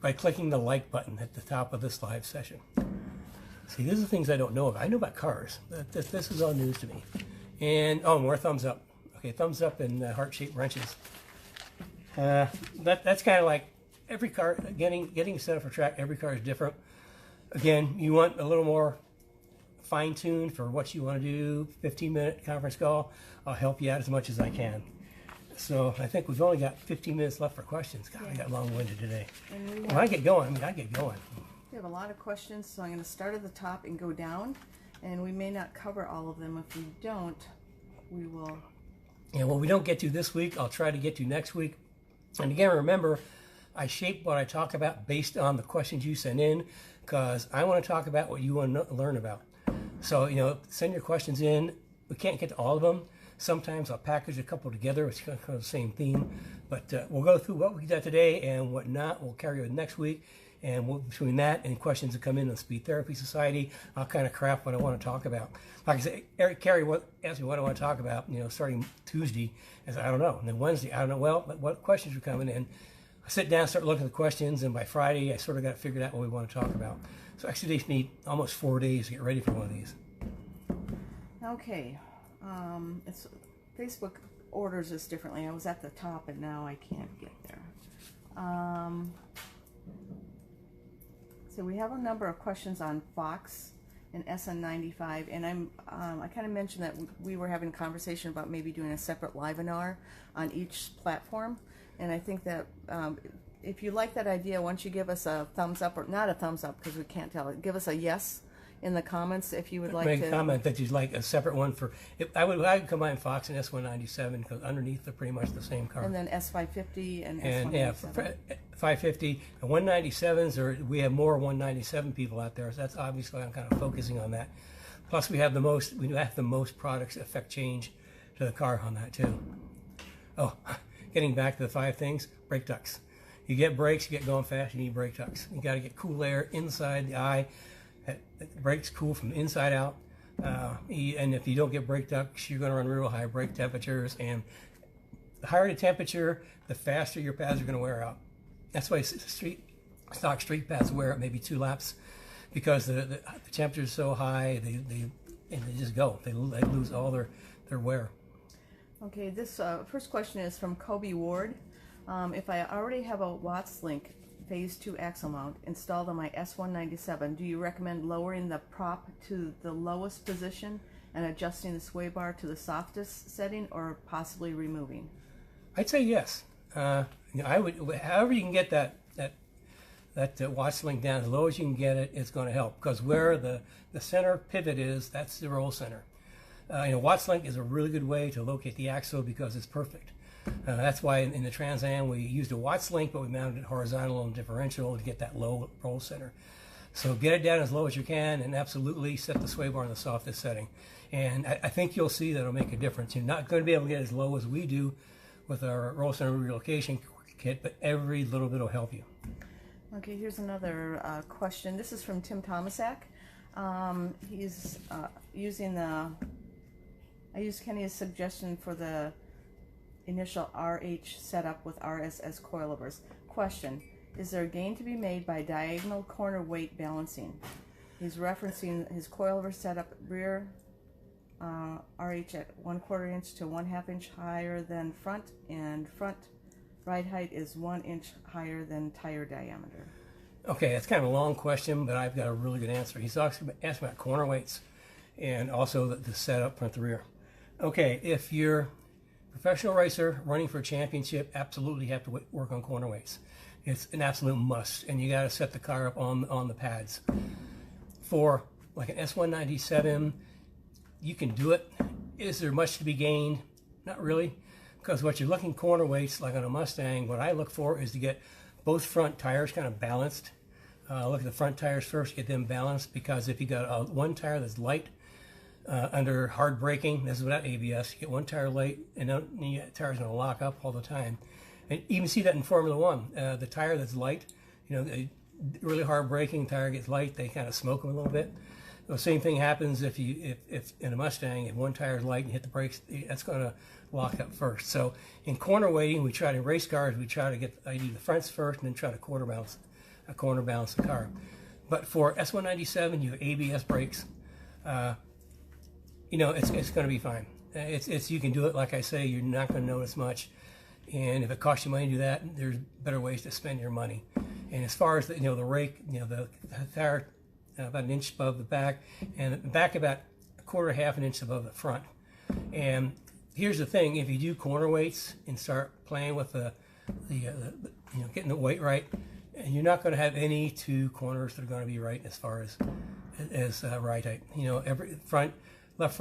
by clicking the like button at the top of this live session. See, these are things I don't know about. I know about cars. This is all news to me. And, oh, more thumbs up. Okay, thumbs up and heart-shaped wrenches. That's kind of like every car, getting set up for track, every car is different. Again, you want a little more fine-tuned for what you want to do, 15-minute conference call. I'll help you out as much as I can. So I think we've only got 15 minutes left for questions. God, I got long-winded today. When I get going, I get going. We have a lot of questions, so I'm going to start at the top and go down. And we may not cover all of them. If we don't, we will. And what we don't get to this week, I'll try to get to next week. And again, remember, I shape what I talk about based on the questions you send in, because I want to talk about what you want to learn about. So, you know, send your questions in. We can't get to all of them. Sometimes I'll package a couple together. It's kind of the same theme. But we'll go through what we did today and what not. We'll carry it next week. And between that and questions that come in on Speed Therapy Society, I'll kind of craft what I want to talk about. Like I said, Carrie asked me what I want to talk about, you know, starting Tuesday. I said, I don't know. And then Wednesday, I don't know. Well, what questions are coming in? I sit down, start looking at the questions, and by Friday, I sort of got figured out what we want to talk about. So actually, they need almost 4 days to get ready for one of these. Okay. Facebook orders this differently. I was at the top, and now I can't get there. So we have a number of questions on Fox and SN95, and I kind of mentioned that we were having a conversation about maybe doing a separate webinar on each platform, and I think that if you like that idea, once you give us a thumbs up, or not a thumbs up because we can't tell it, give us a yes in the comments if you would like Make to a comment that you'd like a separate one for. I'd combine Fox and S197 because underneath they're pretty much the same car. And then S550 and S197. Yeah, 550 and 197s, or we have more 197 people out there. So that's obviously I'm kind of focusing on that. Plus, we have the most products that affect change to the car on that too. Oh, getting back to the 5 things: brake ducts. You get brakes, you get going fast, you need brake ducts. You got to get cool air inside the eye. It brakes cool from the inside out. And if you don't get brake ducts, you're going to run real high brake temperatures. And the higher the temperature, the faster your pads are going to wear out. That's why stock street pads wear out maybe 2 laps, because the temperature is so high, they just go. They lose all their wear. Okay, this first question is from Kobe Ward. If I already have a Watts Link Phase 2 axle mount installed on my S197, do you recommend lowering the prop to the lowest position and adjusting the sway bar to the softest setting, or possibly removing? I'd say yes. I would, however you can get that Watts Link down as low as you can get it, it's going to help, because where the center pivot is, that's the roll center. Watts Link is a really good way to locate the axle because it's perfect. That's why in the Trans Am we used a Watts Link, but we mounted it horizontal and differential to get that low roll center. So get it down as low as you can, and absolutely set the sway bar in the softest setting. And I think you'll see that it'll make a difference. You're not going to be able to get as low as we do with our roll center relocation kit, but every little bit will help you. Okay, here's another question. This is from Tim Tomasak. He's using I used Kenny's suggestion for the initial RH setup with RSS coilovers. Question: is there a gain to be made by diagonal corner weight balancing? He's referencing his coilover setup: rear RH at 1/4 inch to 1/2 inch higher than front, and front ride height is 1 inch higher than tire diameter. Okay, that's kind of a long question, but I've got a really good answer. He's asking about corner weights and also the setup front to rear. Okay, if you're a professional racer running for a championship, absolutely have to work on corner weights. It's an absolute must, and you got to set the car up on the pads. For like an S197, you can do it. Is there much to be gained? Not really, because what you're looking corner weights, like on a Mustang, what I look for is to get both front tires kind of balanced. Look at the front tires first, get them balanced, because if you got one tire that's light under hard braking, this is without ABS, you get one tire light, and then the tire's going to lock up all the time. And you even see that in Formula One. The tire that's light, really hard braking, tire gets light, they kind of smoke them a little bit. The same thing happens if in a Mustang, if one tire is light and hit the brakes, that's going to lock up first. So in corner weighting, we try to race cars. We try to get I do the fronts first and then try to corner balance the car. But for S197, you have ABS brakes. You know, it's going to be fine. It's you can do it. Like I say, you're not going to notice much. And if it costs you money to do that, there's better ways to spend your money. And as far as the, the rake, the tire about an inch above the back, and the back about a quarter, half an inch above the front. And here's the thing: if you do corner weights and start playing with the getting the weight right, you're not going to have any two corners that are going to be right as far as right height. Every front, left,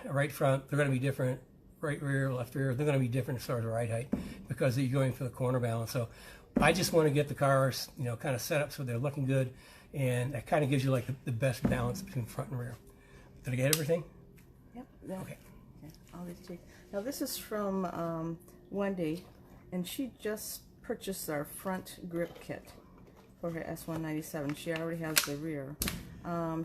right front, they're going to be different. Right rear, left rear, they're going to be different as far as the right height because you're going for the corner balance. So I just want to get the cars, kind of set up so they're looking good, and that kind of gives you like the best balance between front and rear. Did I get everything? Yep. Yeah. Okay. All these take. Now this is from Wendy, and she just purchased our front grip kit for her S197. She already has the rear.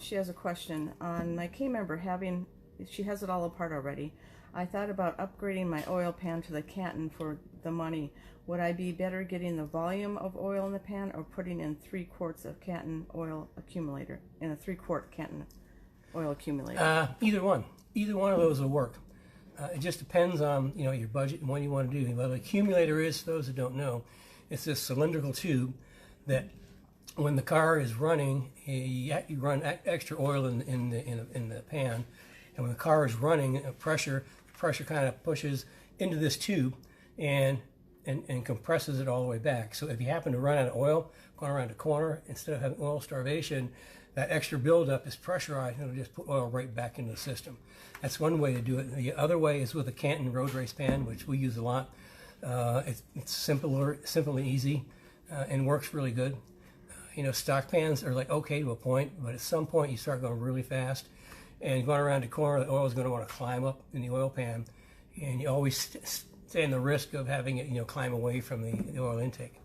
She has a question on my K member having. She has it all apart already. I thought about upgrading my oil pan to the Canton for the money. Would I be better getting the volume of oil in the pan or putting in 3 quarts of Canton oil accumulator in a 3-quart Canton oil accumulator? Either one. Either one of those will work. It just depends on your budget and what you want to do. What an accumulator is, for those that don't know, it's this cylindrical tube that when the car is running, you run extra oil in the pan, and when the car is running, pressure kind of pushes into this tube and compresses it all the way back. So if you happen to run out of oil going around the corner, instead of having oil starvation, that extra buildup is pressurized and it'll just put oil right back into the system. That's one way to do it. The other way is with a Canton road race pan, which we use a lot. It's simple and easy, and works really good. Stock pans are like okay to a point, but at some point you start going really fast. And going around the corner, the oil is going to want to climb up in the oil pan, and you always stand the risk of having it, climb away from the oil intake.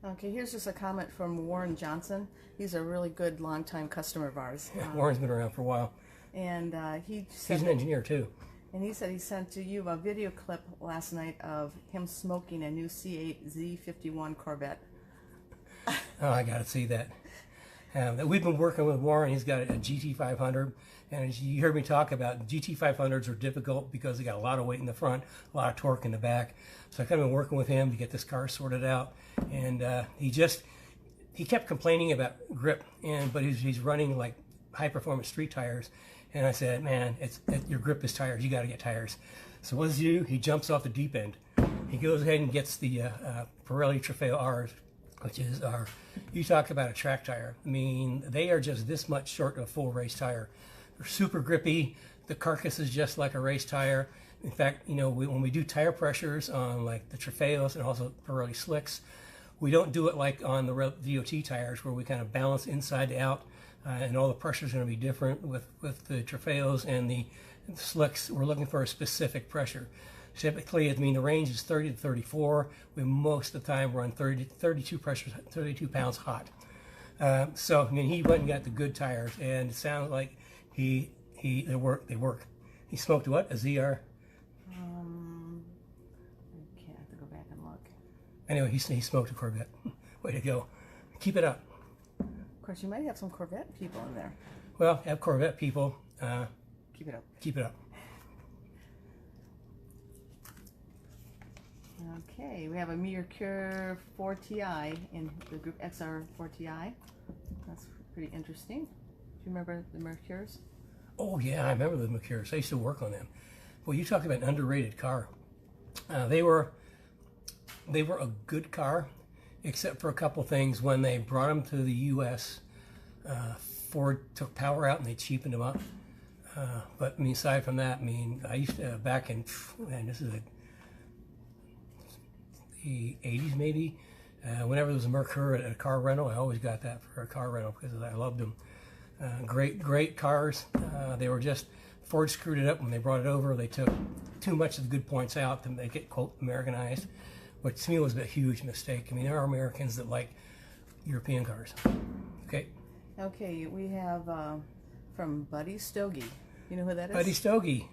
Okay, here's just a comment from Warren Johnson. He's a really good longtime customer of ours. Yeah, Warren's been around for a while. And he said he's an engineer too. And he said he sent to you a video clip last night of him smoking a new C8 Z51 Corvette. Oh, I got to see that. We've been working with Warren. He's got a GT500, and as you heard me talk about, GT500s are difficult because they got a lot of weight in the front, a lot of torque in the back. So I kind of been working with him to get this car sorted out, and he kept complaining about grip, but he's running like high performance street tires, and I said, man, your grip is tires. You got to get tires. So what does he do? He jumps off the deep end. He goes ahead and gets the Pirelli Trofeo R's, which is you talk about a track tire. I mean, they are just this much short of a full race tire. They're super grippy. The carcass is just like a race tire. In fact, when we do tire pressures on like the Trofeos and also Pirelli slicks, we don't do it like on the DOT tires where we kind of balance inside to out, and all the pressure is going to be different. With the Trofeos and the slicks, we're looking for a specific pressure. Typically, the range is 30 to 34. We most of the time run 32 pressures, 32 pounds hot. So he went and got the good tires, and it sounds like they work. He smoked what? A ZR? I can't have to go back and look. Anyway, he smoked a Corvette. Way to go. Keep it up. Of course, you might have some Corvette people in there. Well, have Corvette people. Keep it up. Keep it up. Okay, we have a Mercure 4TI in the group XR 4TI. That's pretty interesting. Do you remember the Mercures? Oh yeah, I remember the Mercures. I used to work on them. Well, you talk about an underrated car. They were a good car, except for a couple things. When they brought them to the U.S., Ford took power out and they cheapened them up. But aside from that, I used to back in, this is the 80s maybe. Whenever there was a Mercure at a car rental, I always got that for a car rental because I loved them. Great cars. They were just, Ford screwed it up when they brought it over. They took too much of the good points out to make it, quote, Americanized, which to me was a huge mistake. There are Americans that like European cars. Okay. Okay, we have From Buddy Stogie. You know who that is? Buddy Stogie.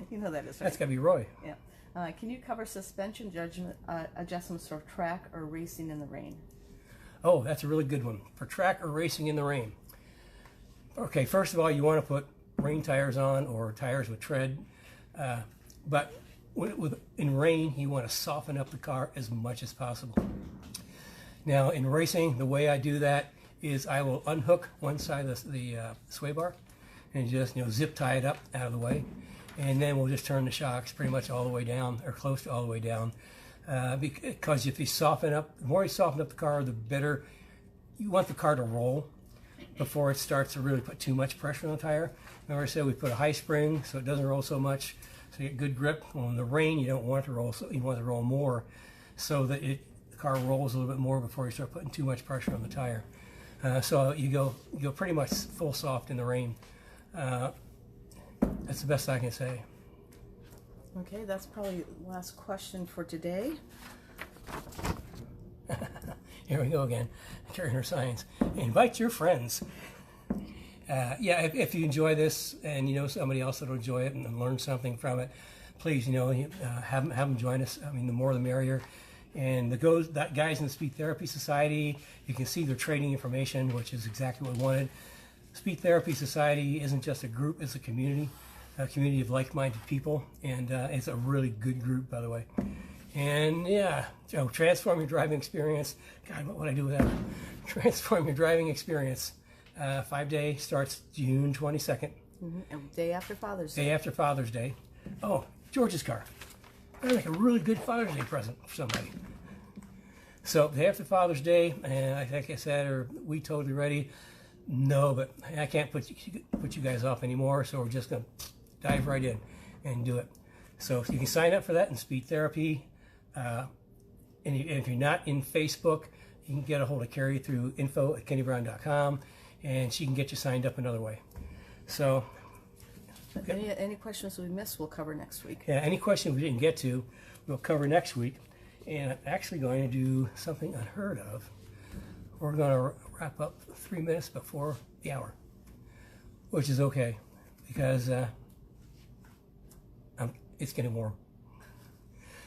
You know who that is, right? That's got to be Roy. Yeah. Can you cover suspension adjustments for track or racing in the rain? Oh, that's a really good one. For track or racing in the rain. Okay, first of all, you want to put rain tires on or tires with tread. But in rain, you want to soften up the car as much as possible. Now, in racing, the way I do that is I will unhook one side of the sway bar and just zip tie it up out of the way. And then we'll just turn the shocks pretty much all the way down, or close to all the way down. Because if you soften up, the more you soften up the car, the better. You want the car to roll before it starts to really put too much pressure on the tire. Remember I said we put a high spring so it doesn't roll so much, so you get good grip. Well, in the rain, you don't want it to roll, so you want it to roll more so that the car rolls a little bit more before you start putting too much pressure on the tire. So you go pretty much full soft in the rain. That's the best I can say. Okay, that's probably the last question for today. Here we go again, carrying her signs. Invite your friends. Yeah, if you enjoy this and you know somebody else that'll enjoy it and learn something from it, please, have them join us. I mean, the more the merrier. And that guys in the Speed Therapy Society, you can see their training information, which is exactly what we wanted. Speed Therapy Society isn't just a group; it's a community of like-minded people, and it's a really good group, by the way. And yeah, transform your driving experience. God, what would I do without it? Transform your driving experience. 5-day starts June 22nd. Mm-hmm. And day after Father's Day. Day after Father's Day. Oh, George's car. That'd make a really good Father's Day present for somebody. So day after Father's Day, and like I said, are we totally ready? No, but I can't put you guys off anymore, so we're just going to dive right in and do it. So you can sign up for that in Speed Therapy. And if you're not in Facebook, you can get a hold of Carrie through info@kennybrown.com, and she can get you signed up another way. So any questions we missed, we'll cover next week. yeah, any questions we didn't get to, we'll cover next week. And I'm actually going to do something unheard of. We're going to wrap up 3 minutes before the hour, which is okay because it's getting warm.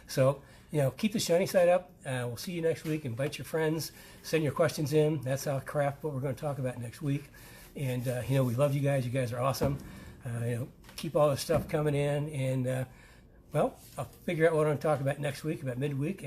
So, keep the shiny side up. We'll see you next week. Invite your friends. Send your questions in. That's how craft what we're going to talk about next week. And, we love you guys. You guys are awesome. Keep all this stuff coming in. And, well, I'll figure out what I'm going to talk about next week, about midweek.